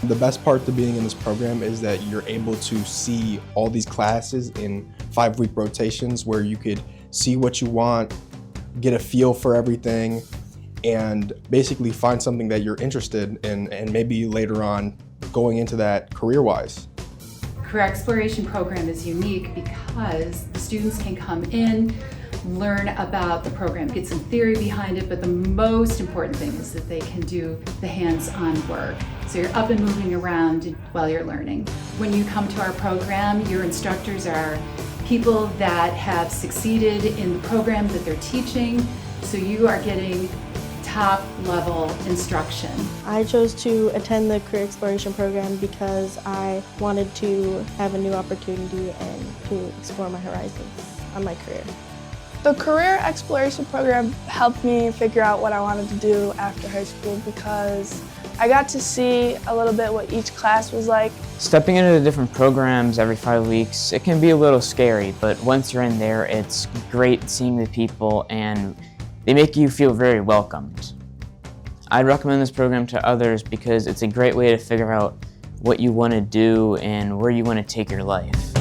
The best part to being in this program is that you're able to see all these classes in 5-week rotations where you could see what you want, get a feel for everything, and basically find something that you're interested in and maybe later on going into that career-wise. Career Exploration program is unique because the students can come in, learn about the program, get some theory behind it, but the most important thing is that they can do the hands-on work. So you're up and moving around while you're learning. When you come to our program, your instructors are people that have succeeded in the program that they're teaching, so you are getting top-level instruction. I chose to attend the Career Exploration program because I wanted to have a new opportunity and to explore my horizons on my career. The Career Exploration program helped me figure out what I wanted to do after high school because I got to see a little bit what each class was like. Stepping into the different programs every 5 weeks, it can be a little scary, but once you're in there, it's great seeing the people and they make you feel very welcomed. I'd recommend this program to others because it's a great way to figure out what you want to do and where you want to take your life.